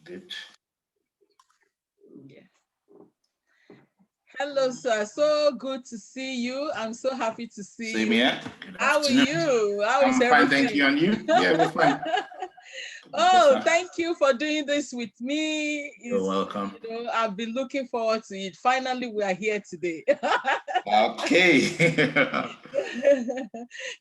Good. Yeah. Hello, sir. So good to see you. I'm so happy to see Same you. here. Good How are afternoon. you? How is I'm fine, thank everything? you. And you? Yeah, we're fine. Oh, thank you for doing this with me. You're welcome. I've been looking forward to it. Finally, we are here today. Okay.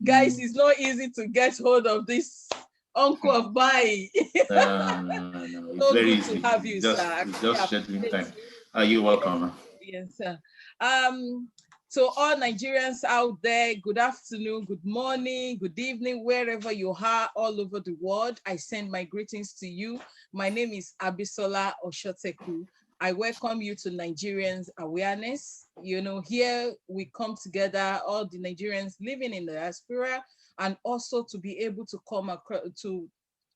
Guys, it's not easy to get hold of this uncle of mine. No. It's So very good easy. to have you, sir. I It's really just scheduling appreciate time. you. You're Yes, welcome. yes, sir. To all Nigerians out there, good afternoon, good morning, good evening, wherever you are, all over the world. I send my greetings to you. My name is Abisola Oshoteku. I welcome you to Nigerians Awareness. Here we come together, all the Nigerians living in the diaspora, and also to be able to come across to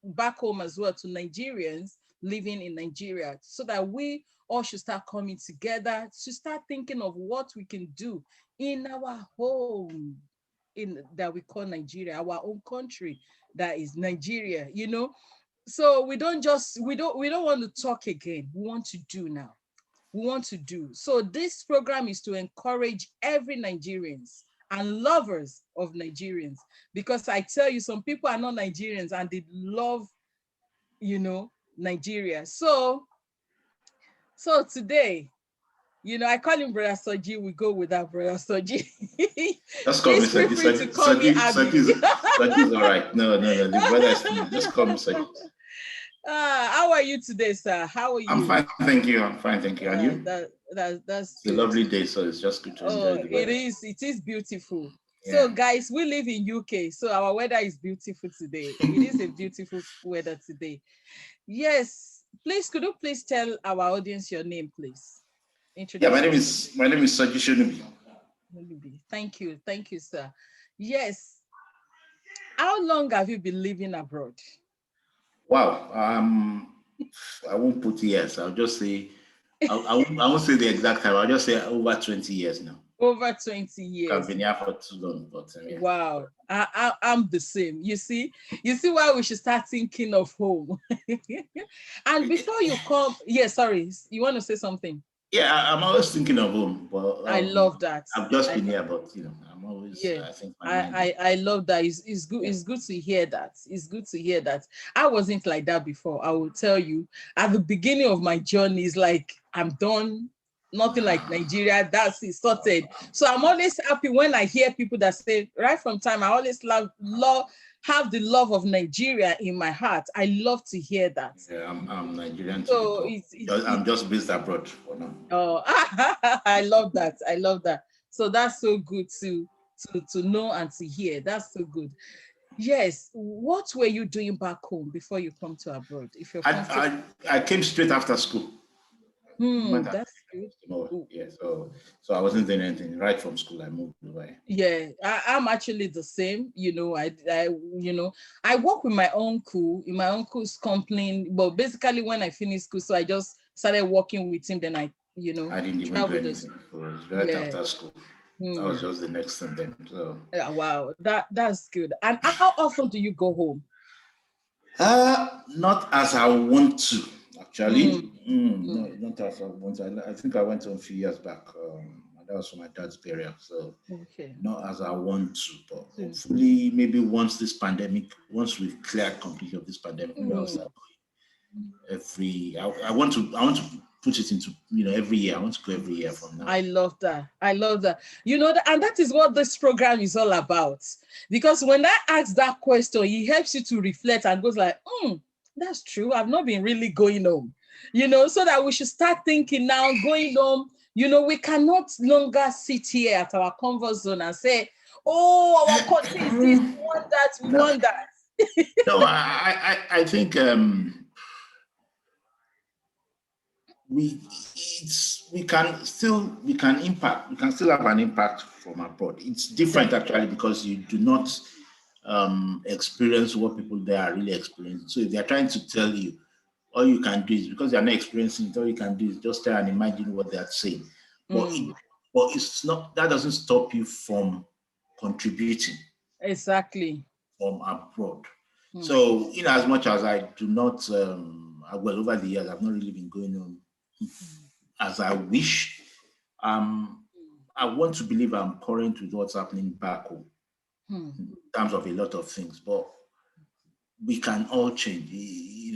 back home as well to Nigerians living in Nigeria, so that we all should start coming together to start thinking of what we can do in our home in that we call Nigeria, our own country that is Nigeria. So we don't want to talk again. We want to do now. We want to do. So this program is to encourage every Nigerians and lovers of Nigerians, because I tell you, some people are not Nigerians and they love, Nigeria. So today, I call him Brother Soji. We go with that, Brother Soji. Just call me Please feel Saki. free to call me Abby. Saki is all right. No. The brother is fine. Just call me Saki. How are you today, sir? How are you? I'm fine, thank you. And you? That's It's a good. lovely day, so it's just good to enjoy the weather. It is beautiful. Yeah. So guys, we live in UK, so our weather is beautiful today. It is a beautiful weather today. Yes, please, could you please tell our audience your name, please? Yeah, Introduce my name is Soji Shonubi. Thank you, sir. Yes. How long have you been living abroad? Wow. I won't put years. I'll just say I won't say the exact time. I'll just say over 20 years now. Over 20 years. I've been here for too long, but yeah. Wow. I'm the same. You see why we should start thinking of home. And before you come, sorry, you want to say something? Yeah, I'm always thinking of home, but I love that. I've just been here, but I'm always. Yeah, I think my mind. I love that. It's good. Yeah. It's good to hear that. It's good to hear that. I wasn't like that before. I will tell you. At the beginning of my journey, it's like I'm done. Nothing like Nigeria. That's it, sorted. So I'm always happy when I hear people that say, right from time, I always have the love of Nigeria in my heart. I love to hear that. Yeah, I'm Nigerian. So I'm just based abroad for now. Oh, I love that. I love that. So that's so good to know and to hear. That's so good. Yes. What were you doing back home before you come to abroad? If you're I came straight after school. That's good. Yeah, so I wasn't doing anything. Right from school, I moved away. Yeah, I'm actually the same. I work with my uncle in my uncle's company, but basically when I finished school, so I just started working with him. Then I didn't even do anything. Right after school. That was just the next thing then. So yeah, wow, that's good. And how often do you go home? Not as I want to, actually. No, not as I want to. I think I went home a few years back. That was for my dad's burial. So not as I want to, but hopefully maybe once we've cleared completely of this pandemic, maybe I'll start going I want to put it into, every year. I want to go every year from now. I love that. And that is what this program is all about. Because when I ask that question, it helps you to reflect and goes like, that's true. I've not been really going home, so that we should start thinking now, going home. We cannot longer sit here at our comfort zone and say, oh, our country is this, we want that, we want that. No, I think we can still have an impact from abroad. It's different actually, because you do not experience what people there are really experiencing. So if they're trying to tell you, all you can do is, because you're not experiencing it, all you can do is just try and imagine what they're saying. But it's not, that doesn't stop you from contributing. Exactly. From abroad. So in as much as I do not well, over the years, I've not really been going on as I wish. I want to believe I'm current with what's happening back home in terms of a lot of things, but we can all change.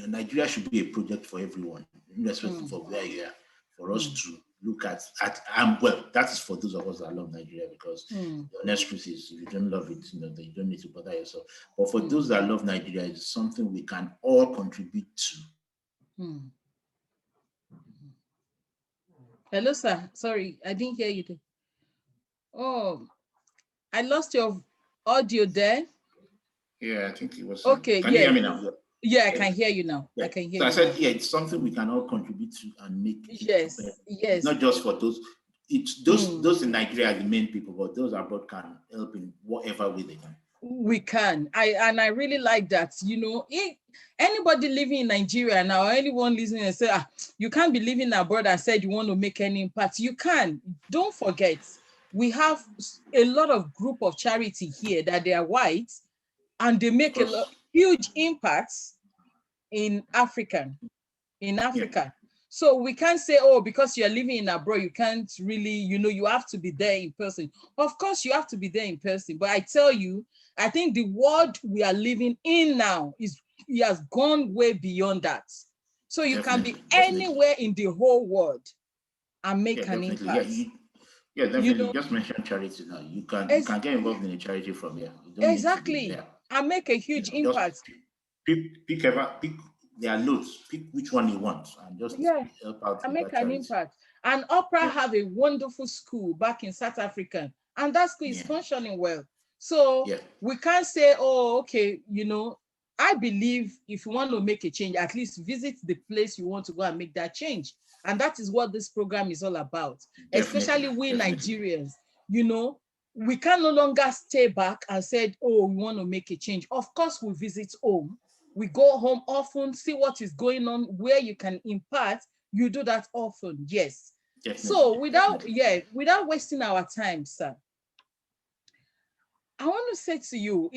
Nigeria should be a project for everyone, irrespective of where you are, for us to look at well, that is for those of us that love Nigeria, because the honest truth is, if you don't love it, you don't need to bother yourself. But for those that love Nigeria, it's something we can all contribute to. Hello, sir. Sorry, I didn't hear you. Oh, I lost your audio there. Yeah, I think it was. Okay, Can you hear me now? Yeah, I can hear you now. Yeah. I can hear so you. I said, now. yeah, it's something we can all contribute to and make. Yes, It's not just for those. It's those in Nigeria are the main people, but those abroad can help in whatever way they can. We can. I really like that. Anybody living in Nigeria now, or anyone listening and say, you can't be living abroad and said you want to make any impact. You can. Don't forget, we have a lot of group of charity here that they are white, and they make huge impacts in Africa. Yeah. So we can't say, oh, because you're living in abroad, you can't really, you have to be there in person. Of course, you have to be there in person. But I tell you, I think the world we are living in now has gone way beyond that. So you can be anywhere in the whole world and make an impact. Yeah, definitely. You just mentioned charity now. You can get involved in a charity from here. You don't need to be there. And make a huge impact. Pick there are loads. Pick which one you want and just help out and with make that an charity. impact. And Opera have a wonderful school back in South Africa, and that school is functioning well. So we can't say, oh, okay, I believe if you want to make a change, at least visit the place you want to go and make that change. And that is what this program is all about. Especially we Nigerians, we can no longer stay back and say, oh, we want to make a change. Of course, we visit home. We go home often, see what is going on, where you can impact. You do that often, yes. So without wasting our time, sir, I want to say to you,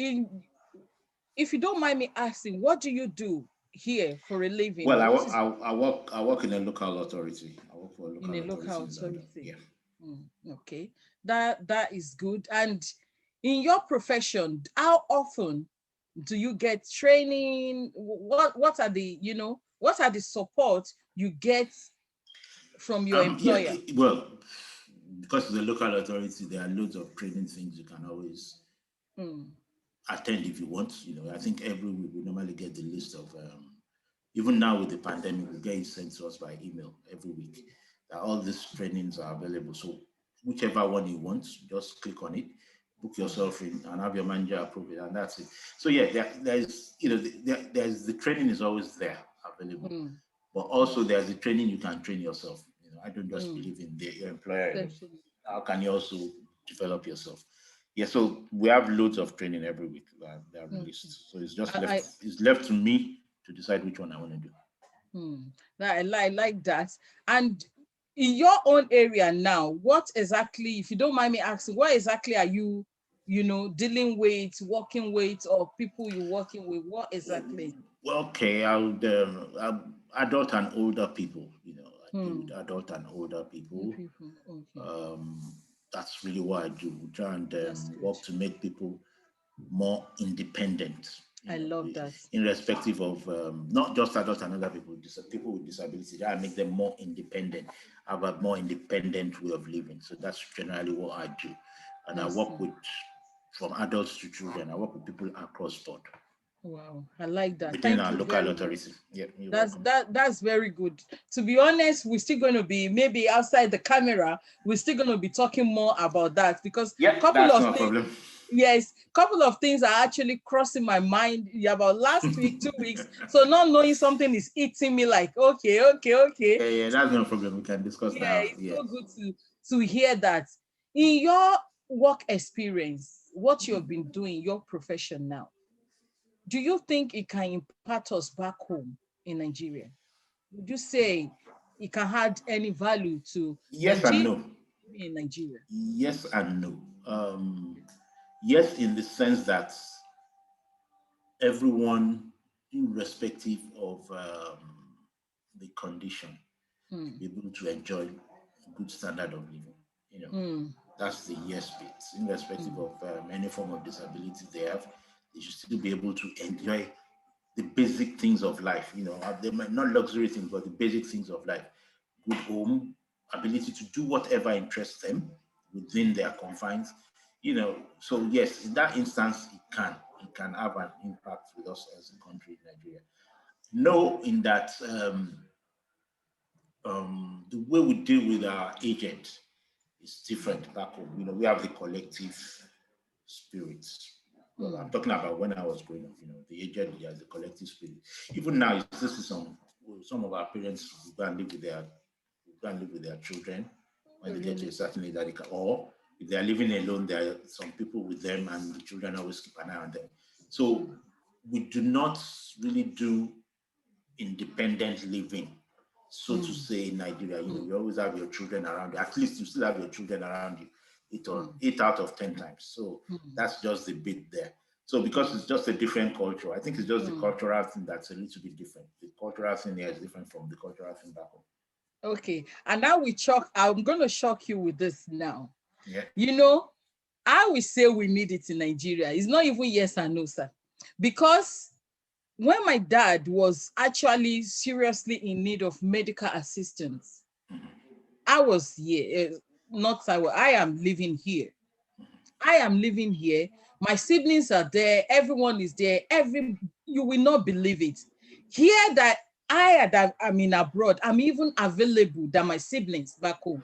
if you don't mind me asking, what do you do here for a living? Well, I work in a local authority. I work for a local authority. Okay, that is good. And in your profession, how often do you get training? What are the support you get from your employer? Well, because it's a local authority, there are loads of training things you can always attend if you want. I think every week we normally get the list of even now with the pandemic, we get it sent to us by email every week. That all these trainings are available. So whichever one you want, just click on it, book yourself in, and have your manager approve it, and that's it. So yeah, there's the training is always there available, but also there's the training you can train yourself. I don't just believe in your employer. How can you also develop yourself? Yeah, so we have loads of training every week that are released. So it's just left to me to decide which one I want to do. I like that. And in your own area now, what exactly, if you don't mind me asking, what exactly are you, dealing with, working with, or people you're working with? What exactly? Well, okay, I'm adult and older people. I deal with adult and older people. Okay. That's really what I do. Try and work to make people more independent. I love that. Irrespective of not just adults and other people with disabilities, I make them more independent, have a more independent way of living. So that's generally what I do. And I work from adults to children. I work with people across board. Wow, I like that. Within our local authority. Yeah, that's very good. To be honest, we're still going to be, maybe outside the camera, we're still going to be talking more about that, because couple of things are actually crossing my mind about last week, 2 weeks. So not knowing something is eating me like, okay. Yeah, that's no problem. We can discuss that. It's so good to hear that. In your work experience, what you've been doing, your profession now, do you think it can impact us back home in Nigeria? Would you say it can add any value to yes and no in Nigeria? Yes and no. Yes, in the sense that everyone, irrespective of the condition mm, to be able to enjoy a good standard of living. You know, mm, that's the yes bit. Irrespective mm. of any form of disability they have, they should still be able to enjoy the basic things of life. You know, they might not luxury things, but the basic things of life. Good home, ability to do whatever interests them within their confines. You know, so yes, in that instance, it can have an impact with us as a country, Nigeria. No, in that the way we deal with our agent is different back home. You know, we have the collective spirits. Well, I'm Mm. talking about when I was growing up. You know, the agent has the collective spirit. Even now, you still see some of our parents who go and live with their children when they get to a Really? certain age that they can, or if they are living alone, there are some people with them, and the children always keep an eye on them. So Mm. we do not really do independent living, so to Mm. say, in Nigeria. You know, Mm. you always have your children around you. At least you still have your children around you, Mm. 8 out of 10 times. So Mm. that's just the bit there. So because it's just a different culture, I think it's just the Mm. cultural thing that's a little bit different. The cultural thing here is different from the cultural thing back home. Okay. And now I'm going to shock you with this now. Yeah. You know, I will say we need it in Nigeria. It's not even yes and no, sir. Because when my dad was actually seriously in need of medical assistance, I was here. Not I am living here. I am living here. My siblings are there. Everyone is there. You will not believe it. Here that I'm in abroad, I'm even available than my siblings back home.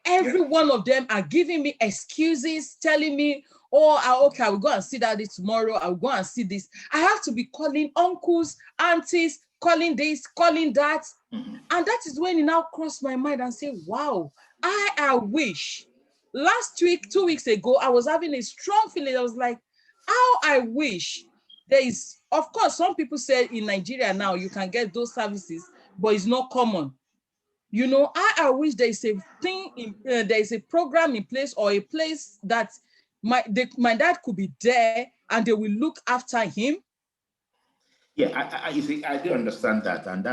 Yeah. Every one of them are giving me excuses, telling me, oh, okay, I will go and see daddy tomorrow. I will go and see this. I have to be calling uncles, aunties, calling this, calling that. Mhm. And that is when it now crossed my mind and say, wow, I wish. Last week, 2 weeks ago, I was having a strong feeling. I was like, how I wish there is, of course, some people say in Nigeria now you can get those services, but it's not common. You know, I wish there is a thing there is a program in place or a place that my dad could be there and they will look after him. Yeah, you see, I do understand that, and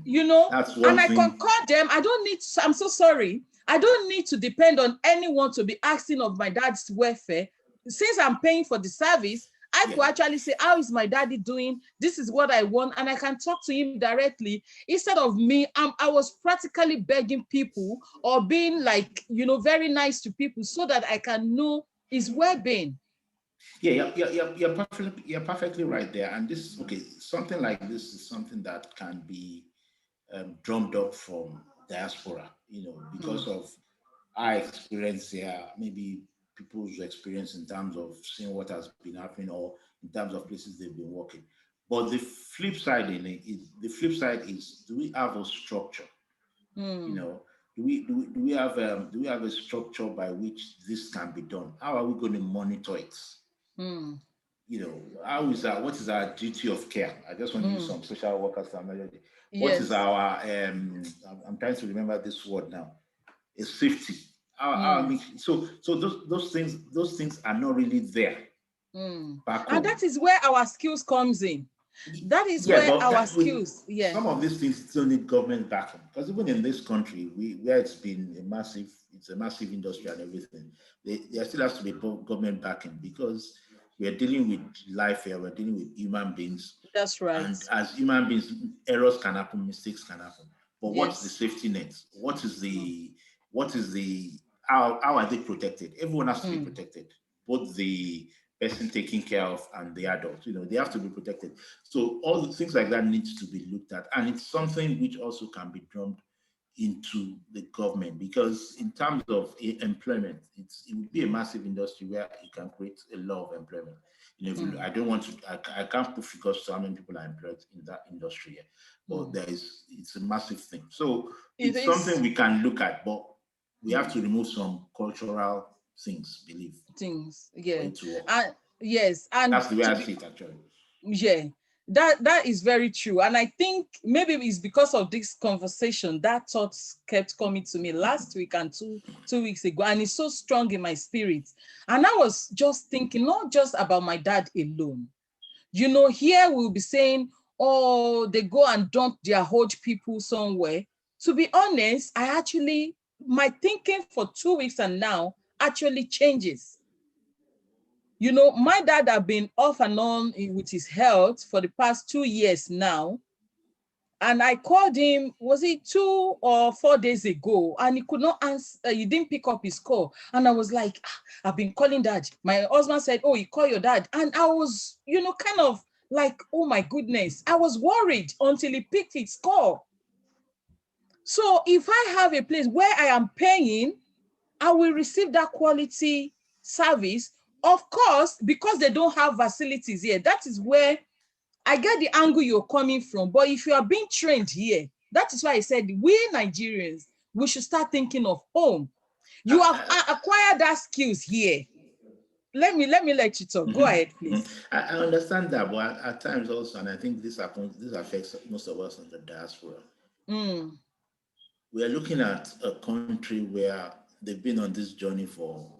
You know, that's and one I can thing. call them. I don't need, I'm so sorry. I don't need to depend on anyone to be asking of my dad's welfare. Since I'm paying for the service, I Yeah, could actually say, how is my daddy doing? This is what I want. And I can talk to him directly instead of me. I was practically begging people or being like, very nice to people so that I can know his well-being. you're perfectly right there. And this, okay, something like this is something that can be drummed up from diaspora, Mm, because of our experience here, maybe people's experience in terms of seeing what has been happening or in terms of places they've been working. But the flip side is, do we have a structure? You mm, know, do we have a structure by which this can be done? How are we going to monitor it? mm, What is our duty of care? I just want to use mm. some social workers terminology. What is Yes. our I'm trying to remember this word now. It's safety. Mm. So those things are not really there Mm. back And home. that is where our skills comes in. That is Yeah, where but our with skills, yeah. some of these things still need government backing, because even in this country, where it's a massive industry and everything, there still has to be government backing, because we are dealing with life here. We're dealing with human beings, That's right. and as human beings, errors can happen, mistakes can happen. But what's the Yes. safety net? Mm. What is the how are they protected? Everyone has to be Mm. protected, both the person taking care of and the adult. They have to be protected. So all the things like that needs to be looked at, and it's something which also can be drummed into the government, because in terms of employment, it would be a massive industry where you can create a lot of employment. Mm. I don't want to, I can't put figures to how many people are employed in that industry here, but Mm. it's a massive thing. So It it's something is we can look at, but we have mm, to remove some cultural things, belief, things, for yeah. it to work. And yes, and That's the way to I be, see it, actually. yeah, that is very true. And I think maybe it's because of this conversation that thoughts kept coming to me last week and two weeks ago, and it's so strong in my spirit. And I was just thinking, not just about my dad alone. Here we'll be saying, or they go and dump their old people somewhere. To be honest, my thinking for 2 weeks and now actually changes. You know, my dad have been off and on with his health for the past 2 years now. And I called him, was it 2 or 4 days ago? And he could not answer, he didn't pick up his call. And I was like, I've been calling dad. My husband said, oh, you call your dad. And I was, kind of like, oh my goodness. I was worried until he picked his call. So if I have a place where I am paying, I will receive that quality service. Of course, because they don't have facilities here. That is where I get the angle you're coming from. But if you are being trained here, that is why I said we Nigerians, we should start thinking of home. You have acquired that skills here. Let me let you talk. Go ahead, please. I understand that, but at times also, and I think this affects most of us in the diaspora. We are looking at a country where they've been on this journey for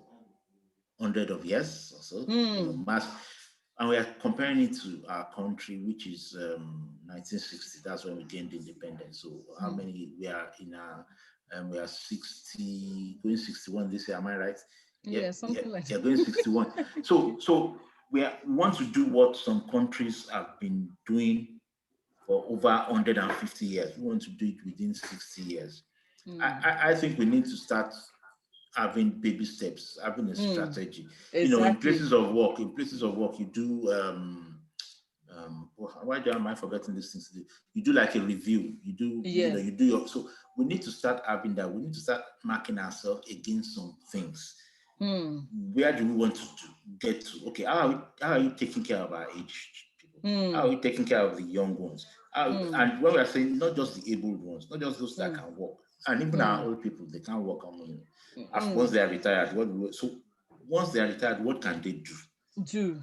hundreds of years or so, and we are comparing it to our country, which is 1960. That's when we gained independence. So how many we are in we are 60, going 61 this year, am I right? Yeah, something like that. Yeah, going 61. So we want to do what some countries have been doing for over 150 years. We want to do it within 60 years. I think we need to start having baby steps, having a strategy. Exactly. You know, in places of work, you do why am I forgetting these things to do? You do like a review. You do, you do your. So we need to start having that. We need to start marking ourselves against some things. Where do we want to get to? Okay, how are you taking care of our aged people? How are you taking care of the young ones? And when we are saying not just the able ones, not just those that can walk, and even our old people, they can't walk on. Once they are retired, once they are retired, what can they do?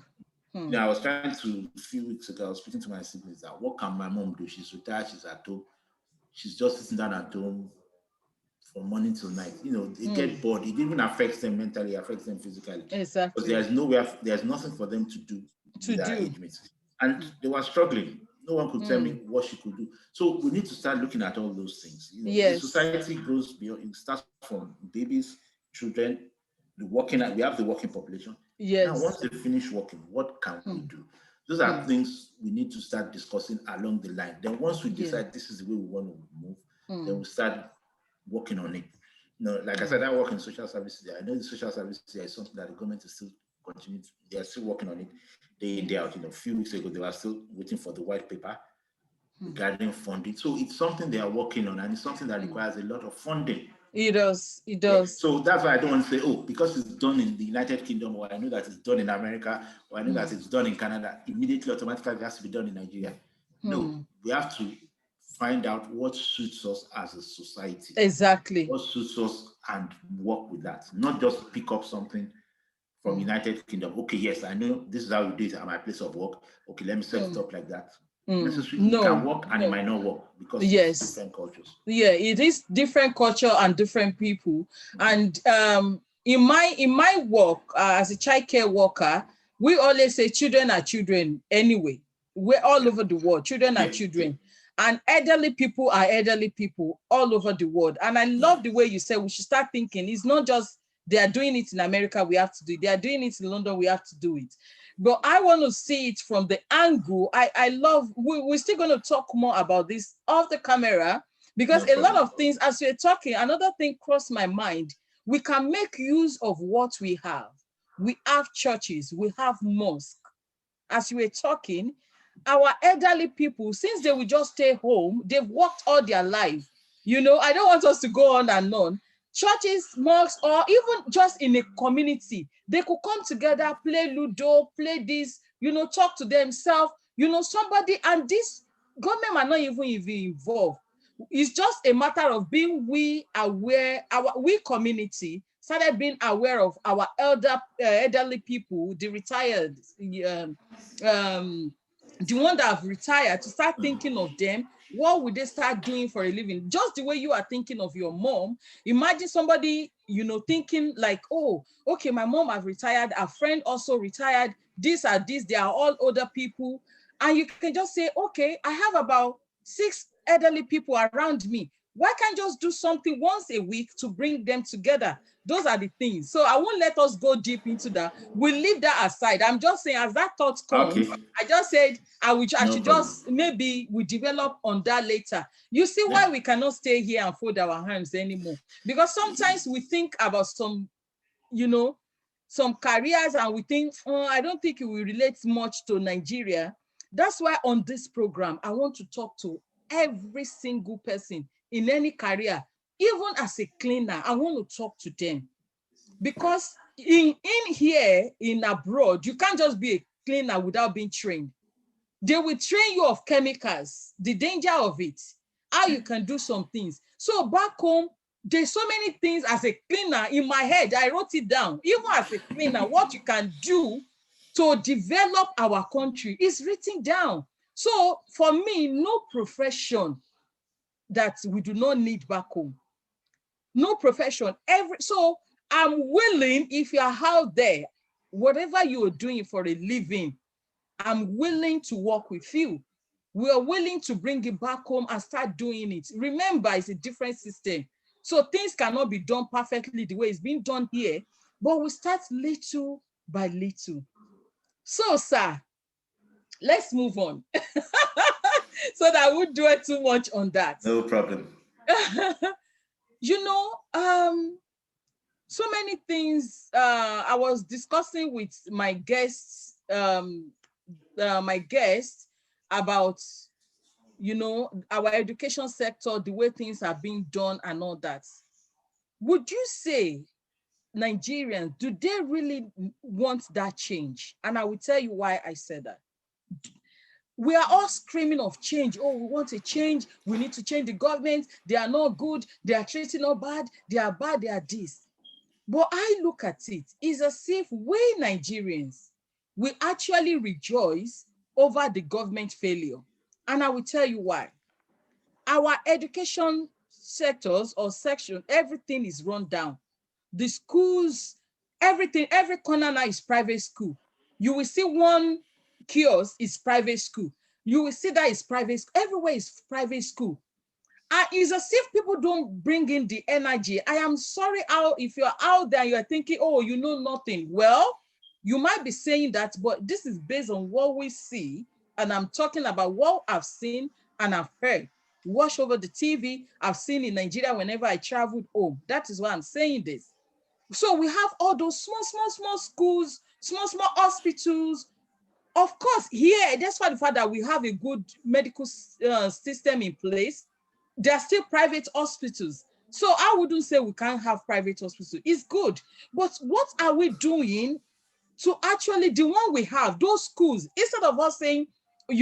Now, I was trying to, a few weeks ago, I was speaking to my siblings that what can my mom do? She's retired, she's at home, she's just sitting down at home from morning till night. You know, they get bored. It even affects them mentally, affects them physically. Exactly. Because there's nothing for them to do with their age mates. And they were struggling. No one could tell me what she could do. So we need to start looking at all those things. You know, the society goes beyond, it starts from babies, children, we have the working population. Yes. Now, once they finish working, what can we do? Those are things we need to start discussing along the line. Then once we decide this is the way we want to move, then we'll start working on it. You know, like I said, I work in social services there. I know the social services there is something that the government is still continuing. They are still working on it day in, day out. You know, a few weeks ago, they were still waiting for the white paper regarding funding. So it's something they are working on, and it's something that requires a lot of funding. It does. Yeah. So that's why I don't want to say, oh, because it's done in the United Kingdom, or I know that it's done in America, or I know that it's done in Canada, immediately, automatically, it has to be done in Nigeria. No, we have to find out what suits us as a society. Exactly. What suits us and work with that. Not just pick up something from United Kingdom. Okay, yes, I know this is how we do it at my place of work. Okay, let me set it up like that. Necessarily, it can work and it might not work because it's different cultures. Yeah, it is different culture and different people. And in my work as a child care worker, we always say children are children anyway. We're all over the world. Children are children. And elderly people are elderly people all over the world. And I love the way you said we should start thinking. It's not just they are doing it in America, we have to do it. They are doing it in London, we have to do it. But I want to see it from the angle. I love, we're still going to talk more about this off the camera, because a lot of things, as we're talking, another thing crossed my mind. We can make use of what we have. We have churches, we have mosques. As we were talking, our elderly people, since they will just stay home, they've worked all their life. You know, I don't want us to go on and on. Churches, mosques, or even just in a community, they could come together, play Ludo, play this, you know, talk to themselves, you know, somebody, and this government might not even involved. It's just a matter of being aware, we community started being aware of our elderly people, the retired, the one that have retired, to start thinking of them. What would they start doing for a living? Just the way you are thinking of your mom. Imagine somebody, you know, thinking like, oh, okay, my mom have retired, a friend also retired, these are these, they are all older people. And you can just say, okay, I have about 6 elderly people around me. Why can't I just do something once a week to bring them together? Those are the things. So I won't let us go deep into that. We'll leave that aside. I'm just saying, as that thought comes, Okay. I just said I No should problem. just, maybe we develop on that later. You see Yeah. why we cannot stay here and fold our hands anymore? Because sometimes we think about some, some careers, and we think, oh, I don't think it will relate much to Nigeria. That's why on this program, I want to talk to every single person in any career, even as a cleaner. I want to talk to them, because in here, in abroad, you can't just be a cleaner without being trained. They will train you of chemicals, the danger of it, how you can do some things. So back home, there's so many things as a cleaner in my head. I wrote it down. Even as a cleaner, what you can do to develop our country is written down. So for me, no profession that we do not need back home. No profession. So I'm willing, if you're out there, whatever you're doing for a living, I'm willing to work with you. We are willing to bring it back home and start doing it. Remember, it's a different system. So things cannot be done perfectly the way it's being done here, but we start little by little. So, sir, let's move on so that I won't dwell too much on that. No problem. you know, um, so many things I was discussing with my guests, about, our education sector, the way things are being done and all that. Would you say Nigerians, do they really want that change? And I will tell you why I said that. We are all screaming of change. Oh, we want a change. We need to change the government. They are not good. They are treating us bad. They are bad. They are this. But I look at it, it's as if we Nigerians, we actually rejoice over the government failure. And I will tell you why. Our education sectors or section, everything is run down. The schools, everything, every corner now is private school. You will see one kiosk is private school. You will see that is private. Everywhere is private school. It's as if people don't bring in the energy. I am sorry if you're out there and you're thinking, oh, you know nothing. Well, you might be saying that, but this is based on what we see. And I'm talking about what I've seen and I've heard. Watch over the TV, I've seen in Nigeria whenever I traveled home. That is why I'm saying this. So we have all those small schools, small hospitals. Of course, here, despite the fact that we have a good medical system in place, there are still private hospitals. So I wouldn't say we can't have private hospitals. It's good. But what are we doing to actually, the one we have, those schools, instead of us saying, I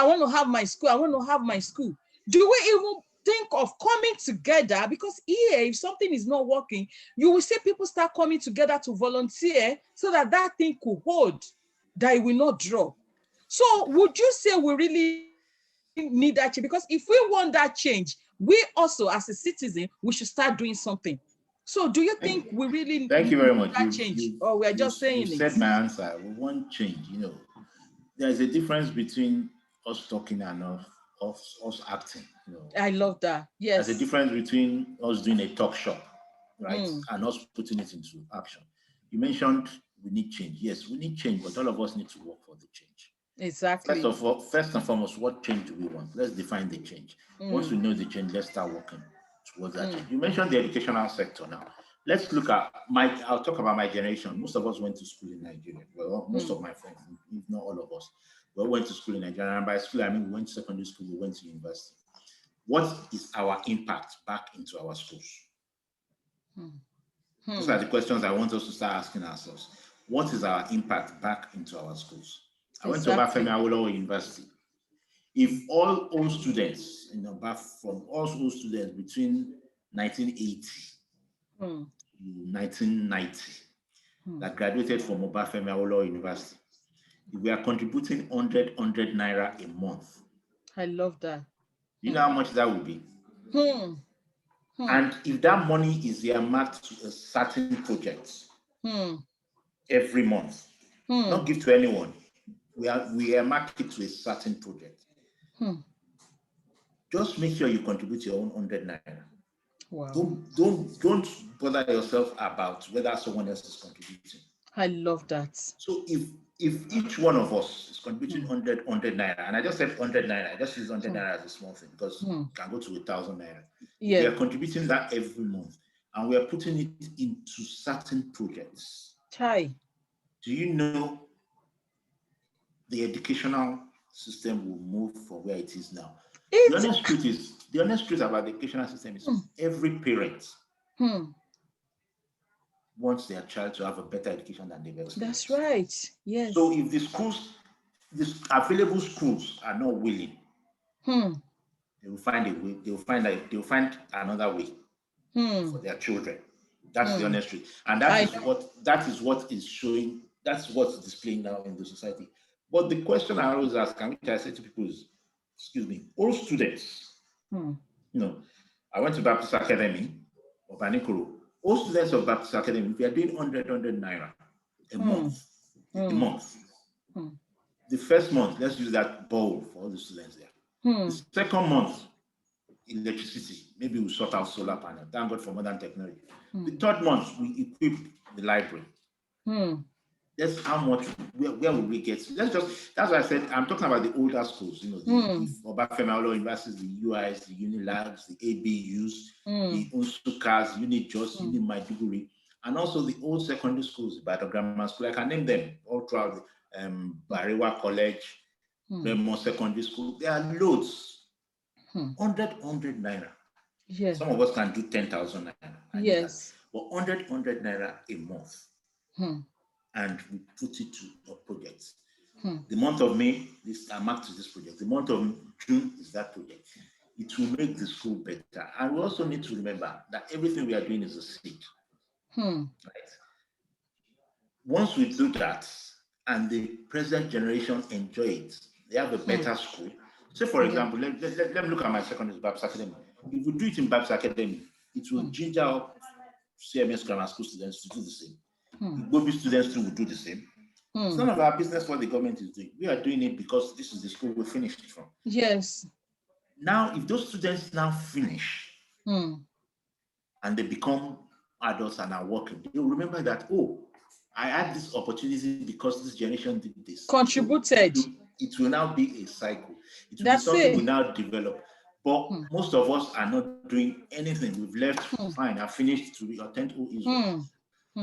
want to have my school, I want to have my school, do we even think of coming together? Because here, if something is not working, you will see people start coming together to volunteer so that that thing could hold, that it will not drop. So would you say we really need that change? Because if we want that change, we also, as a citizen, we should start doing something. So do you think we really Thank you need very much. that change, or we're just You saying it? said my answer. We want change. There's a difference between us talking and us acting. I love that. There's a Yes. difference between us doing a talk shop, right, Mm, and us putting it into action. You mentioned we need change. Yes, we need change, but all of us need to work for the change. First exactly. of all, first and foremost, what change do we want? Let's define the change. Once we Mm, know the change, let's start working towards that change. mm, You mentioned the educational sector now. Let's look at I'll talk about my generation. Most of us went to school in Nigeria. Well, most mm. of my friends, if not all of us, we went to school in Nigeria. And by school, I mean we went to secondary school, we went to university. What is our impact back into our schools? Hmm. Those Hmm. are the questions I want us to start asking ourselves. What is our impact back into our schools? I went to Obafemi Exactly. Awolowo University. If all old students, from all old students between 1980 Hmm. to 1990 Hmm. that graduated from Obafemi Awolowo University, if we are contributing 100 naira a month, I love that. do you know Hmm. how much that would be? Hmm. Hmm. And if that money is earmarked to a certain project Hmm. every month, Hmm. not give to anyone, we are market to a certain project. Just make sure you contribute your own 100 naira. Wow. Don't bother yourself about whether someone else is contributing. I love that. So if each one of us is contributing 100 naira, and I just said 100 naira, I just use 100 naira as a small thing because it can go to 1,000 naira. Yeah. We are contributing that every month, and we are putting it into certain projects. Chai. Do you know the educational system will move from where it is now? The honest truth about the educational system is every parent wants their child to have a better education than they've experienced. That's right. Yes. So if the available schools are not willing, they will find a way. They will find another way for their children. That's the honest truth, and that is what is showing. That's what's displaying now in the society. But the question I always ask, and which I say to people is, excuse me, all students. I went to Baptist Academy of Anikoro. All students of Baptist Academy, if you are doing 100 naira a month, the first month, let's use that bowl for all the students there. The second month, electricity, maybe we'll sort out solar panel. Thank God for modern technology. The third month, we equip the library. That's how much, where will we get? That's why I said, I'm talking about the older schools, the Obafemi Awolowo universities, the UIs, the Unilabs, the ABUs, the Unsukas, Unijos, Unimaiduguri, and also the old secondary schools, the Ibadan Grammar School. I can name them all throughout the Bariwa College, Remo Secondary School. There are loads. 100 naira. Yeah. Some of us can do 10,000 naira. Yes. But 100 naira a month. And we put it to a project. The month of May, I marked to this project. The month of June is that project. It will make the school better. And we also need to remember that everything we are doing is a seed. Right? Once we do that, and the present generation enjoy it, they have a better school. So, for example, let me look at my secondary Baptist Academy. If we do it in Baptist Academy, it will ginger up CMS grammar school students to do the same. Igbobi students too will do the same. It's none of our business what the government is doing. We are doing it because this is the school we finished from. Yes. Now, if those students now finish and they become adults and are working, they will remember that, I had this opportunity because this generation did this. Contributed. So it will now be a cycle. It will be something we now develop. But most of us are not doing anything. We've left, fine, I finished to attend Israel.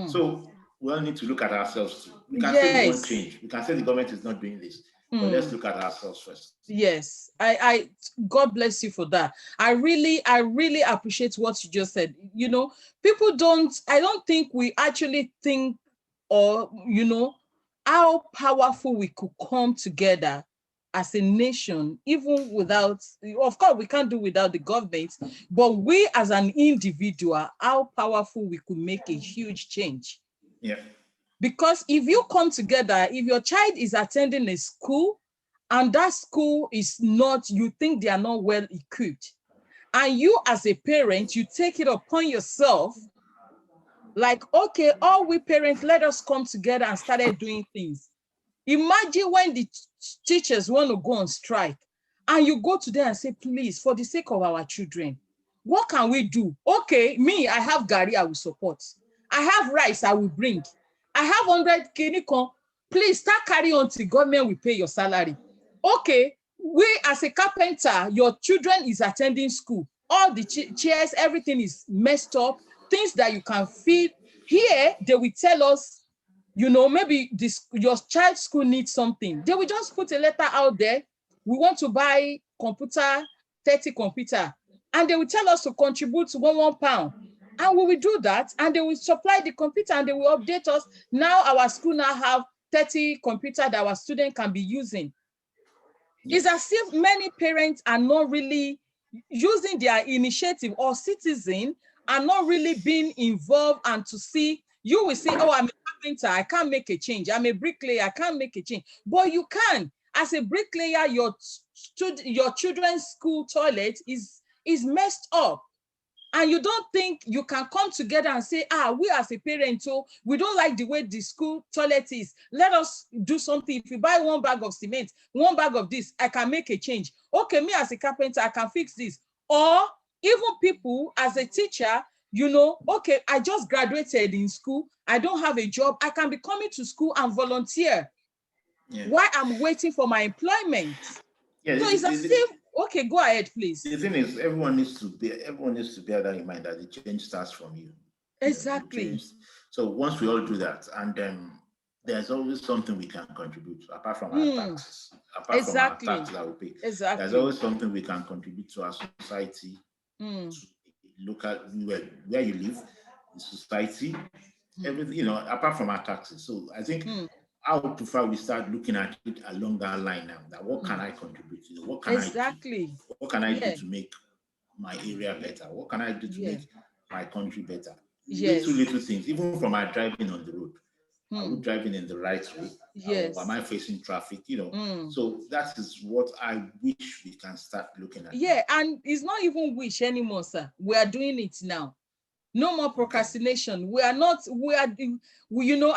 So we all need to look at ourselves too. We can say we want change. We can say the government is not doing this. But let's look at ourselves first. Yes, I God bless you for that. I really appreciate what you just said. People I don't think we actually think, or how powerful we could come together as a nation, even without, of course, we can't do without the government, but we as an individual, how powerful we could make a huge change. Yeah. Because if you come together, if your child is attending a school and that school is not, you think they are not well equipped, and you as a parent, you take it upon yourself, like, okay, all we parents, let us come together and started doing things. Imagine when the teachers want to go on strike and you go to them and say, please, for the sake of our children, what can we do? Okay, me, I have Gary, I will support. I have rice, I will bring. I have 100 kinikon. Please start carrying on till government will pay your salary. Okay, we as a carpenter, your children is attending school. All the chairs, everything is messed up. Things that you can feed. Here, they will tell us, maybe your child's school needs something. They will just put a letter out there. We want to buy computer, 30 computer. And they will tell us to contribute £1. And we will do that. And they will supply the computer and they will update us. Now our school now have 30 computer that our student can be using. Yes. It's as if many parents are not really using their initiative, or citizens are not really being involved, and to see, you will say, I'm a carpenter, I can't make a change. I'm a bricklayer, I can't make a change. But you can. As a bricklayer, your children's school toilet is messed up. And you don't think you can come together and say, we as a parent, oh, we don't like the way the school toilet is. Let us do something. If you buy 1 bag of cement, 1 bag of this, I can make a change. Okay, me as a carpenter, I can fix this. Or even people as a teacher, okay, I just graduated in school. I don't have a job. I can be coming to school and volunteer. Yeah. Why I'm waiting for my employment? Yeah, so it's as if, okay, go ahead, please. The thing is, everyone needs to bear that in mind, that the change starts from you. Exactly. So once we all do that, and then there's always something we can contribute to, apart from our taxes, apart from our tax that we pay. Exactly. There's always something we can contribute to our society, to look at where you live, the society, everything, apart from our taxes. So I think I would prefer we start looking at it along that line now. That what can I contribute to? What can I do? What can I do to make my area better? What can I do to make my country better? Little things, even from my driving on the road. Are we driving in the right way? Yes. Or am I facing traffic? So that is what I wish we can start looking at. Yeah, and it's not even wish anymore, sir. We are doing it now. No more procrastination. Okay.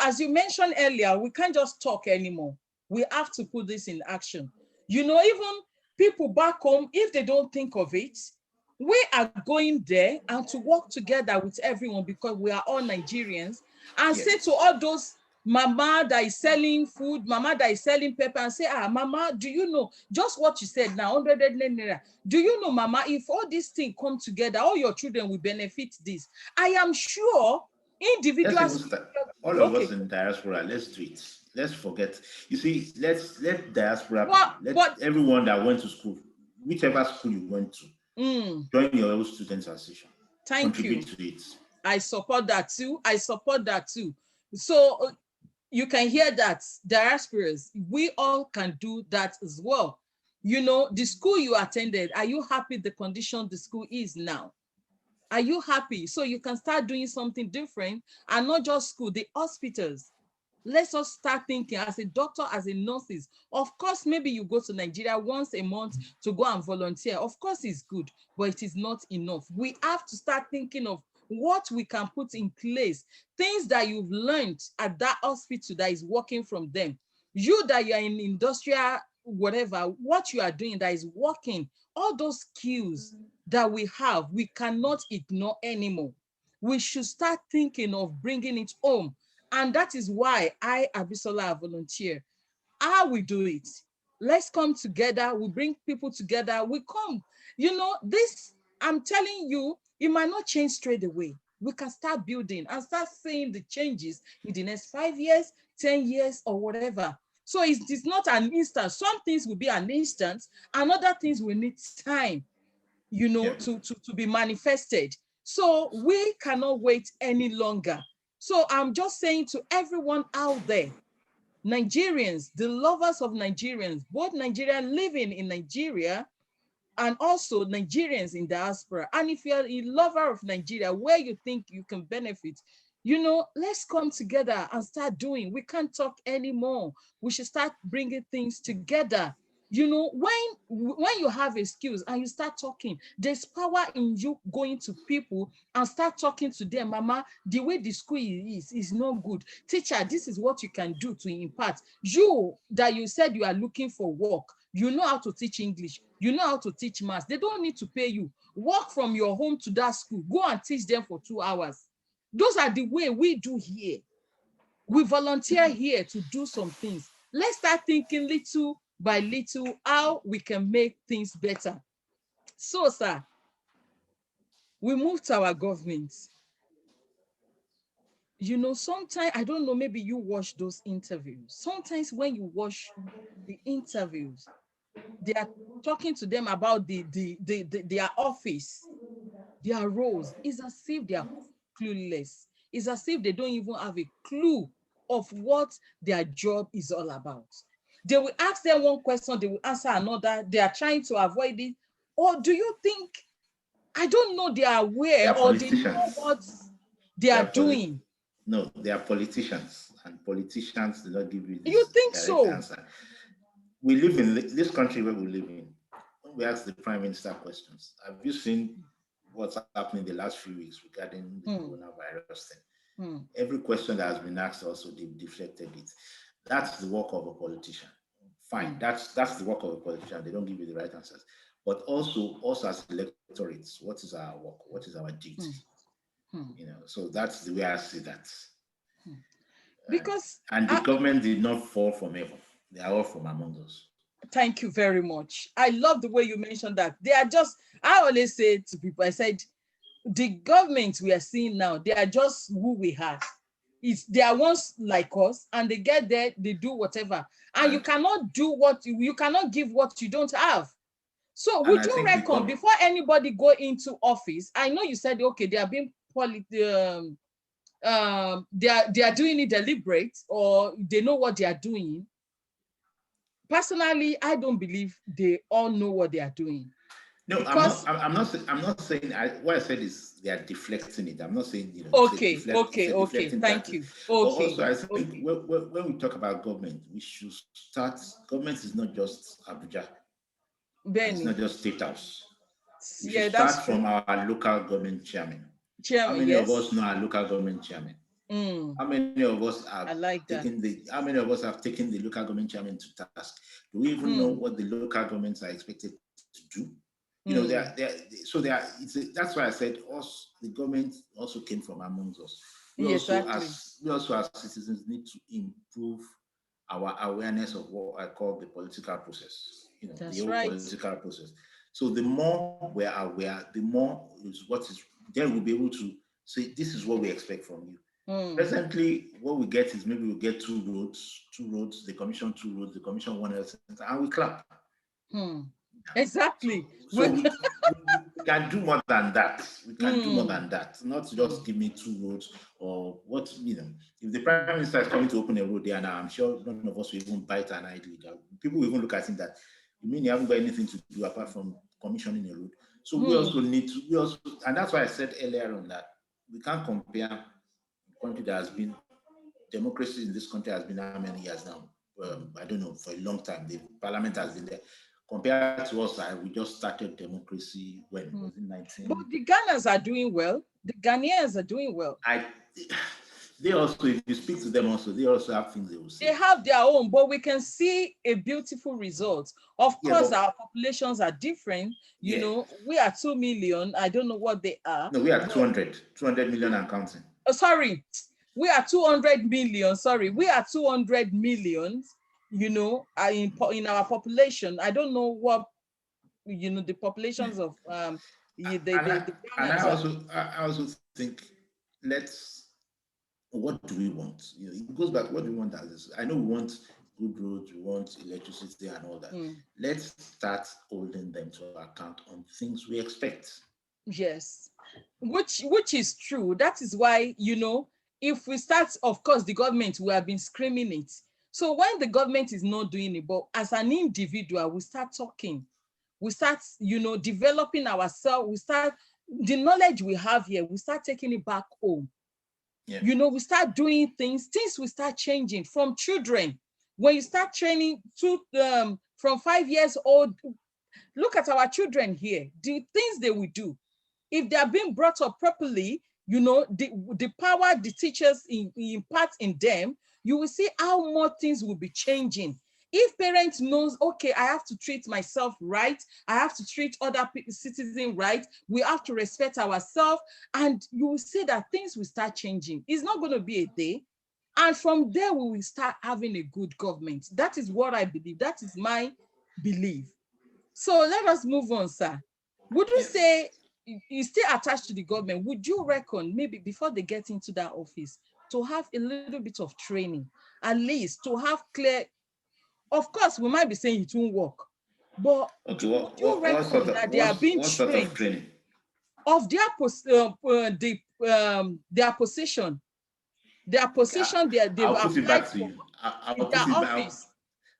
As you mentioned earlier, we can't just talk anymore. We have to put this in action. Even people back home, if they don't think of it, we are going there and to work together with everyone, because we are all Nigerians, and say to all those mama that is selling food, mama that is selling pepper, and say, mama, do you know just what you said now, 100 naira? Do you know, mama, if all these things come together, all your children will benefit this. I am sure individuals. All of us in diaspora, let's do it. Let's forget. You see, let diaspora, let everyone that went to school, whichever school you went to, join your own student association. Contribute to it. I support that too. So you can hear that, diasporas, we all can do that as well. The school you attended, are you happy the condition the school is now? Are you happy? So you can start doing something different, and not just school, the hospitals. Let's us start thinking as a doctor, as a nurses. Of course, maybe you go to Nigeria once a month to go and volunteer. Of course, it's good, but it is not enough. We have to start thinking of what we can put in place, things that you've learned at that hospital that is working from them. You that you're in industrial, whatever, what you are doing that is working, all those skills that we have, we cannot ignore anymore. We should start thinking of bringing it home. And that is why I, Abisola, volunteer. How we do it? Let's come together. We bring people together. We come. This, I'm telling you, it might not change straight away. We can start building and start seeing the changes in the next 5 years, 10 years, or whatever. So it's not an instant. Some things will be an instant, and other things will need time, to be manifested. So we cannot wait any longer. So I'm just saying to everyone out there, Nigerians, the lovers of Nigerians, both Nigerians living in Nigeria and also Nigerians in diaspora. And if you're a lover of Nigeria, where you think you can benefit, let's come together and start doing. We can't talk anymore. We should start bringing things together. When you have excuse and you start talking, there's power in you going to people and start talking to them. Mama, the way the school is not good. Teacher, this is what you can do to impart. You that you said you are looking for work, you know how to teach English, you know how to teach maths. They don't need to pay you. Walk from your home to that school. Go and teach them for 2 hours. Those are the way we do here. We volunteer here to do some things. Let's start thinking little by little how we can make things better. So, sir, we move to our government. Sometimes, I don't know, maybe you watch those interviews. Sometimes when you watch the interviews, they are talking to them about their office, their roles. It's as if they are clueless. It's as if they don't even have a clue of what their job is all about. They will ask them one question, they will answer another. They are trying to avoid it. Or do you think, I don't know, they are aware or they know what they are doing? No, they are politicians, and politicians do not give you this you think direct so? answer. We live in this country where we live in. When we ask the prime minister questions, have you seen what's happening the last few weeks regarding the coronavirus thing. Hmm. Every question that has been asked also they've deflected it. That's the work of a politician. Fine, that's the work of a politician. They don't give you the right answers. But also, as electorates, what is our work? What is our duty? So that's the way I see that. Because and the government did not fall from heaven. They are all from among us. Thank you very much. I love the way you mentioned that. They are just, I always say to people, I said, the government we are seeing now, they are just who we had. They are ones like us, and they get there, they do whatever. And you cannot do you cannot give what you don't have. So would you reckon, before anybody go into office, I know you said, okay, they are being they are doing it deliberate, or they know what they are doing. Personally, I don't believe they all know what they are doing. No, because I'm not saying. What I said is they are deflecting it. I'm not saying Okay. Thank you. Okay. But also, I think when we talk about government, we should start. Government is not just Abuja. It's not just State House. We should start from our local government chairman. How many of us know our local government chairman? How many of us have How many of us have taken the local government chairman to task? Do we even know what the local governments are expected to do? That's why I said the government also came from amongst us. We also as citizens need to improve our awareness of what I call the political process. The whole political process. So the more we're aware, the more then we'll be able to say, this is what we expect from you. Presently, what we get is maybe we'll get two roads, the commission 2 roads, the commission 1 health center, and we clap. Exactly. So we can do more than that. We can do more than that. Not just give me 2 roads or what, If the Prime Minister is coming to open a road there now, I'm sure none of us will even bite an eyelid. People will even look at it that, you mean you haven't got anything to do apart from commissioning a road? So we also need to, and that's why I said earlier on that we can't compare a country that has been, democracy in this country has been how many years now? I don't know, for a long time. The parliament has been there. Compared to us, we just started democracy when? Was it 19? But the Ghanaians are doing well. The Ghanaians are doing well. They also, if you speak to them also, they also have things they will say. They have their own, but we can see a beautiful result. Of course, our populations are different. You know, we are 2 million. I don't know what they are. No, we are 200 million and counting. Oh, sorry. We are 200 million. Sorry. We are 200 million, in our population. I don't know what, the populations of I also think, what do we want? It goes back, what do we want as this? I know we want good roads, we want electricity and all that. Let's start holding them to account on things we expect. Yes, which is true. That is why, if we start, of course, the government, we have been screaming it. So when the government is not doing it, but as an individual, we start talking. We start, developing ourselves. We start, the knowledge we have here, we start taking it back home. Yeah. We start doing things will start changing from children. When you start training from 5 years old, look at our children here, the things they will do. If they are being brought up properly, the power the teachers impart in them, you will see how more things will be changing. If parents knows, okay, I have to treat myself right, I have to treat other citizens right, we have to respect ourselves, and you will see that things will start changing. It's not going to be a day. And from there, we will start having a good government. That is what I believe. That is my belief. So let us move on, sir. Would you say you still attached to the government? Would you reckon maybe before they get into that office to have a little bit of training, at least to have clear? Of course, we might be saying it won't work, but okay, would you reckon that they are being trained sort of training of their position? Their position, they've applied for in their office.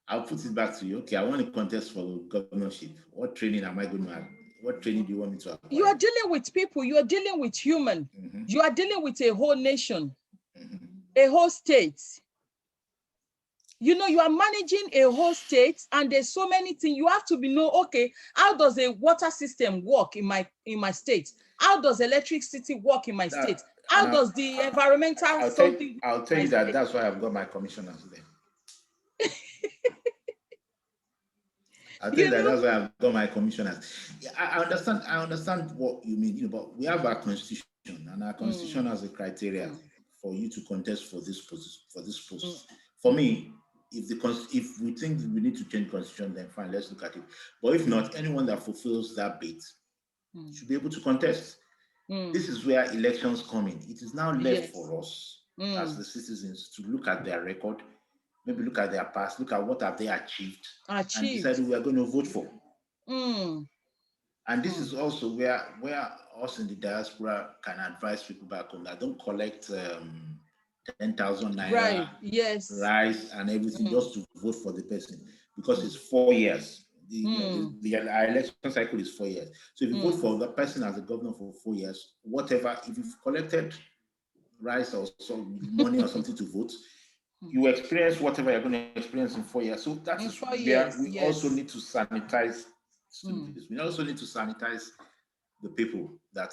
I'll put it back to you. Okay, I want to contest for governorship. What training am I going to have? What training do you want me to apply? You are dealing with people. You are dealing with human. You are dealing with a whole nation, a whole state. You are managing a whole state, and there's so many things you have to okay, how does a water system work in my state? How does electricity work in my state? How does the environmental something? I'll tell you that that's why I've got my commissioners there. I'll tell you that that's why I've got my commissioners. Yeah, I understand what you mean, but we have our constitution, and our constitution has a criteria for you to contest for this post. For me, if we think we need to change constitution, then fine, let's look at it. But if not, anyone that fulfills that bid should be able to contest. This is where elections come in. It is now left for us as the citizens to look at their record, maybe look at their past, look at what have they achieved. And decide who we are going to vote for. And this is also where us in the diaspora can advise people back home that don't collect 10,000 naira, rice and everything just to vote for the person, because it's 4 years. The election cycle is 4 years. So if you vote for the person as a governor for 4 years, whatever, if you've collected rice or some money or something to vote, you experience whatever you're going to experience in 4 years. So that is where we also need to sanitize. We also need to sanitize the people that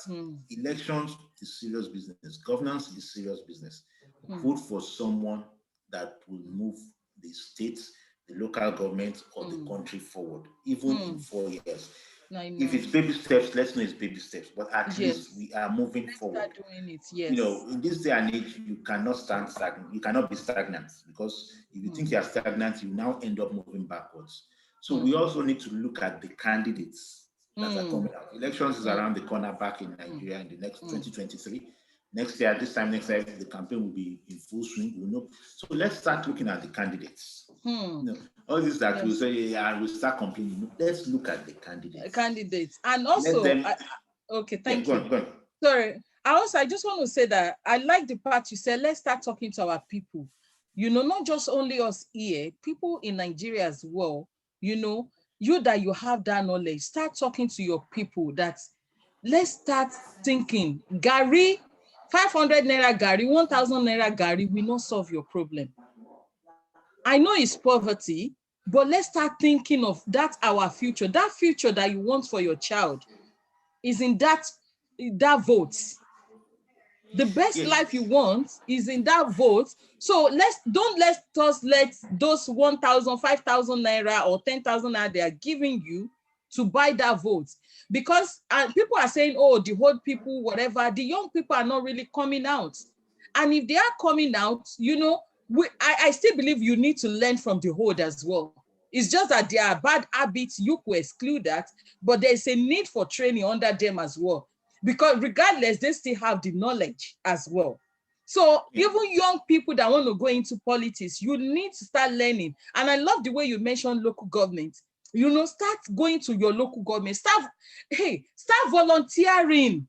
elections is serious business. Governance is serious business. Vote for someone that will move the state, the local government, or the country forward, even in 4 years. If it's baby steps, let's know it's baby steps, but at least we are moving forward. Doing it, in this day and age, you cannot stand stagnant. You cannot be stagnant, because if you think you are stagnant, you now end up moving backwards. So we also need to look at the candidates that are coming out. Elections is around the corner back in Nigeria in the next 2023. Next year, this time next year, the campaign will be in full swing. We know. So let's start looking at the candidates. All this that we say, we'll start complaining. Let's look at the candidates. And also, okay, thank you. Go on. Sorry. I just want to say that I like the part you said, let's start talking to our people. Not just only us here, people in Nigeria as well. You that you have that knowledge, start talking to your people. That let's start thinking, Gary, 500 naira Gary, 1,000 naira Gary will not solve your problem. I know it's poverty, but let's start thinking of that our future. That future that you want for your child is in that vote. The best life you want is in that vote. So let us let those 1,000, 5,000 naira or 10,000 naira they are giving you to buy that vote. Because people are saying, oh, the old people, whatever, the young people are not really coming out. And if they are coming out, I still believe you need to learn from the old as well. It's just that there are bad habits, you could exclude that, but there's a need for training under them as well. Because regardless, they still have the knowledge as well. So even young people that want to go into politics, you need to start learning. And I love the way you mentioned local government. Start going to your local government. Start volunteering.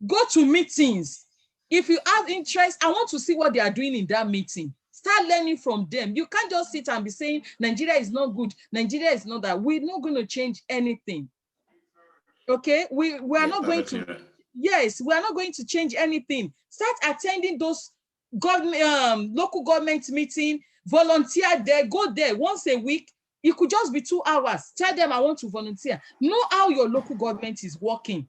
Go to meetings. If you have interest, I want to see what they are doing in that meeting. Start learning from them. You can't just sit and be saying, Nigeria is not good. Nigeria is not that. We're not going to change anything. Okay? We are not going to. Right. Yes, we are not going to change anything. Start attending those local government meeting. Volunteer there. Go there once a week. It could just be 2 hours. Tell them I want to volunteer. Know how your local government is working.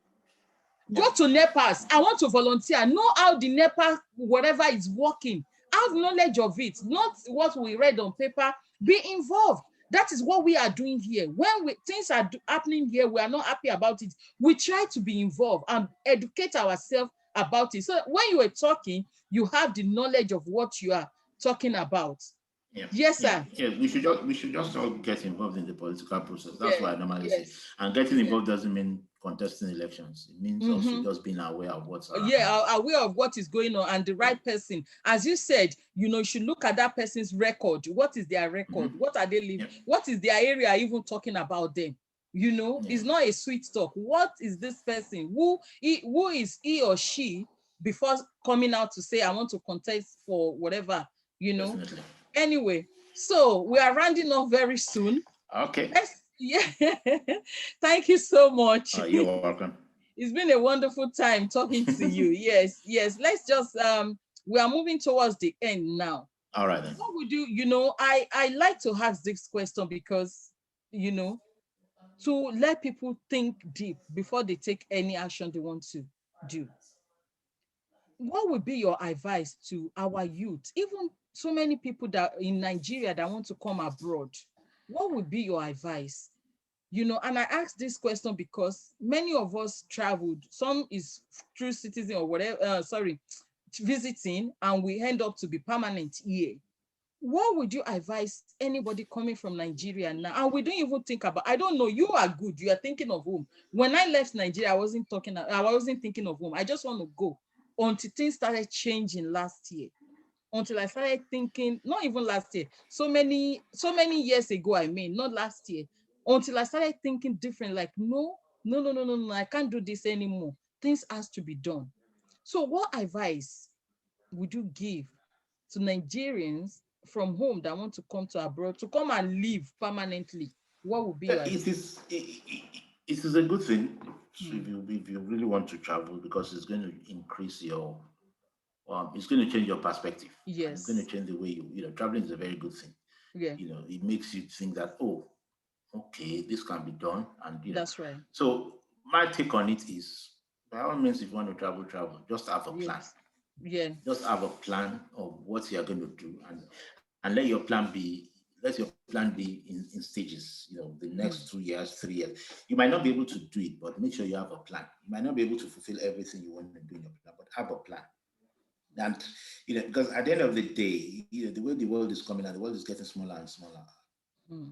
Go to NEPAs. I want to volunteer. Know how the NEPA, whatever is working. Have knowledge of it. Not what we read on paper. Be involved. That is what we are doing here. When things are happening here, we are not happy about it. We try to be involved and educate ourselves about it. So when you are talking, you have the knowledge of what you are talking about. Yes, sir. Yeah, we should just all get involved in the political process. That's what I normally say. And getting involved doesn't mean contesting elections. It means also just being aware of what's happening. Aware of what is going on and the right person. As you said, you should look at that person's record. What is their record? What are they living? What is their area even talking about them? It's not a sweet talk. What is this person? Who is he or she before coming out to say, I want to contest for whatever, Definitely. Anyway, so we are rounding off very soon. Okay. Thank you so much. You're welcome. It's been a wonderful time talking to you. Yes. Let's just we are moving towards the end now. All right then. What would you, I like to ask this question because, to let people think deep before they take any action they want to do. What would be your advice to our youth, even so many people that in Nigeria that want to come abroad? What would be your advice? And I asked this question because many of us traveled. Some is through citizen or whatever, visiting, and we end up to be permanent here. What would you advise anybody coming from Nigeria now? And we don't even think about, I don't know, you are good. You are thinking of home. When I left Nigeria, I wasn't thinking of home. I just want to go until things started changing last year. Until I started thinking, not even last year, so many years ago, not last year, until I started thinking different, like, no, no, no, no, no, no, I can't do this anymore. Things has to be done. So what advice would you give to Nigerians from home that want to come to abroad, to come and live permanently? What would be your advice? It is a good thing Hmm. if you really want to travel, because it's going to increase your it's going to change your perspective, and it's going to Yes. change the way traveling is a very good thing. Yeah, It makes you think that, oh, okay, this can be done, and that's right. so my take on it is, by all means, if you want to travel, just have a plan. Yes. Yeah. Just have a plan of what you are going to do, and let your plan be in stages. The next Hmm. 2 years, 3 years. You might not be able to do it, but make sure you have a plan. You might not be able to fulfill everything you want to do in your plan, but have a plan. And because at the end of the day, the way the world is coming and the world is getting smaller and smaller. Hmm.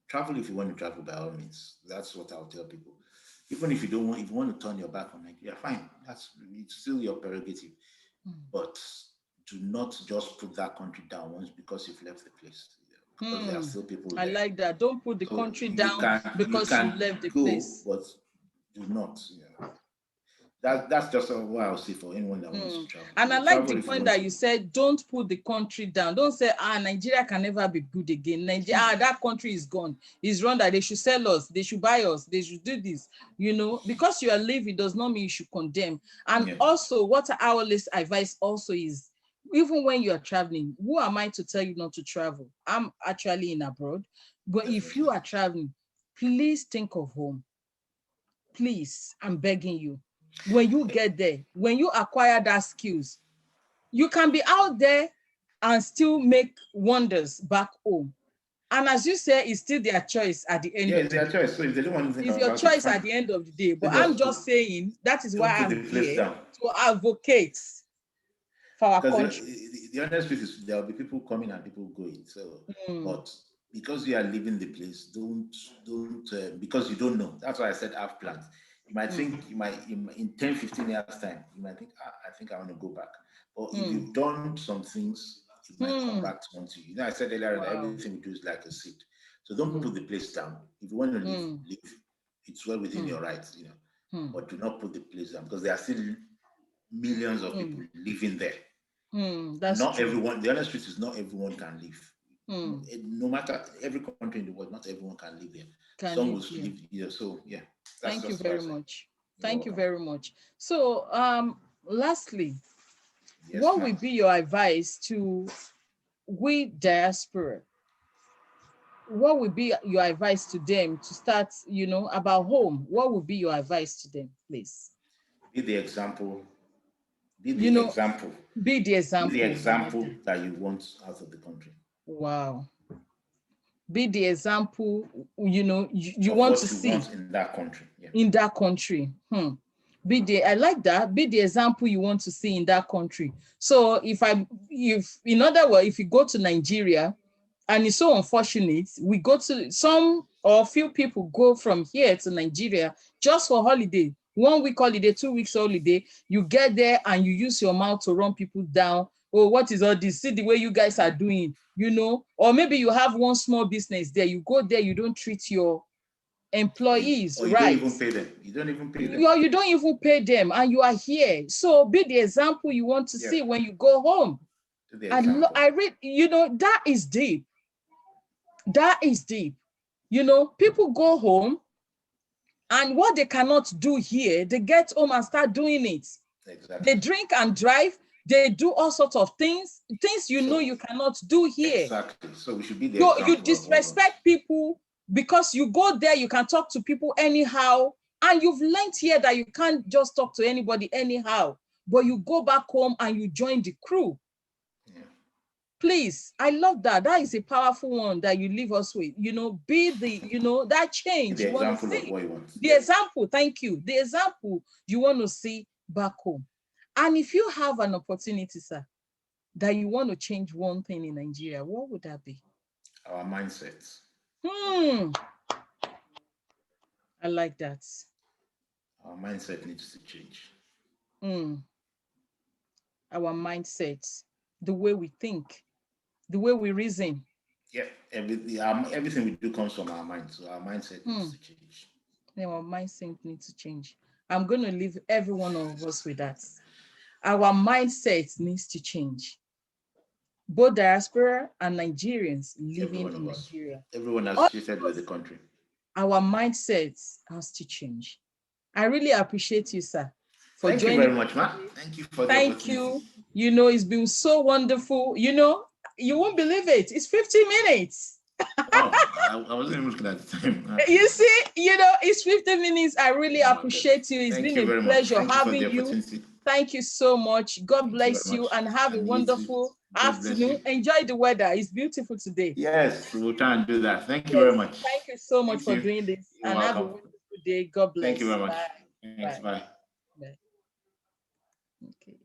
Travel if you want to travel, by all means. That's what I'll tell people. Even if you don't want, if you want to turn your back on Nigeria, fine. It's still your prerogative. But do not just put that country down once because you've left the place, because there are Hmm. still people I there. like that. Don't put the So country you down can you because you can left the go, place. but do not. That's just what I'll say for anyone that wants Hmm. to travel. And I like Travel the if you point want that to. you said, don't put the country down. Don't say, Nigeria can never be good again. Nigeria, that country is gone. It's wrong that they should sell us. They should buy us. They should do this. Because you are leaving does not mean you should condemn. And Yeah, also, what our list advice also is, even when you are traveling, who am I to tell you not to travel? I'm actually in abroad. But if you definitely. are traveling, please think of home. Please, I'm begging you. When you get there, when you acquire that skills, you can be out there and still make wonders back home. And as you say, it's still their choice at the end Yeah, of it's the their day. choice. So if they don't want to think It's your about it, choice at fine. the end of the day. They But I'm just just saying that is why don't put I'm the place here down. to advocate for our Because country. the honest truth is, there will be people coming and people going. So, Mm, but because you are leaving the place, don't because you don't know. That's why I said have plans. You might mm, think in 10, 15 years time, you might think, I think I want to go back. But if mm, you've done some things, it might come mm. back to onto you. I said earlier that Wow. everything we do is like a seed. So don't put Mm, the place down. If you want to leave, mm, leave. It's well within mm, your rights. mm, But do not put the place down, because there are still millions of people mm, living there. And That's not true. everyone, the honest truth is, not everyone can live. No, Mm, no matter every country in the world, not everyone can live there. can Some will live here. live, so yeah, that's Thank you just what I very say. much. You're Thank you welcome. very much. So, lastly, Yes, what ma'am. would be your advice to we diaspora? What would be your advice to them to start, about home? What would be your advice to them, please? Be the example. Be You the know, example. be the Be the example. I like example that. that you want out of the country, Wow. Be the example, you of want to what you see want in that country. Yeah. in that country. I like that. Be the example you want to see in that country. So if in other words, if you go to Nigeria, and it's so unfortunate, we go to some or few people go from here to Nigeria just for holiday, 1 week holiday, 2 weeks holiday. You get there and you use your mouth to run people down. Oh, what is all this? See the way you guys are doing, or maybe you have one small business there. You go there, you don't treat your employees Or you don't right. even pay them. You don't even pay them. You don't even pay them, and you are here. So be the example you want to Yeah. see when you go home. To the example. I read, that is deep. That is deep. People go home, and what they cannot do here, they get home and start doing it. They Exactly. drink and drive. They do all sorts of things So you cannot do here. exactly. So we should be the You example of all disrespect those. people because you go there, you can talk to people anyhow. And you've learned here that you can't just talk to anybody anyhow, but you go back home and you join the crew. Yeah. Please, I love that. That is a powerful one that you leave us with. You know, be the, you know, that change The you want to example of see. what you want. The example, thank you. The example you want to see back home. And if you have an opportunity, sir, that you want to change one thing in Nigeria, what would that be? Our mindsets. I like that. Our mindset needs to change. Our mindset, the way we think, the way we reason. Yeah, everything we do comes from our mind, so our mindset needs to change. Yeah, our mindset needs to change. I'm going to leave every one of us with that. Our mindset needs to change. Both diaspora and Nigerians living in Nigeria. Everyone associated with the country. Our mindset has to change. I really appreciate you, sir, for Thank joining. You very much, man. Thank you for the opportunity. Thank you. You know, it's been so wonderful. You know, you won't believe it. It's 50 minutes. Oh, I wasn't even looking at the time. You see, you know, it's 50 minutes. I really appreciate you. It's been a pleasure having you. Thank you so much. God bless you and have a wonderful afternoon. Enjoy the weather. It's beautiful today. Yes, we'll try and do that. Thank you very much. Thank you so much for doing this. And have a wonderful day. God bless. Thank you very much. Bye. Thanks. Bye. Bye. Okay.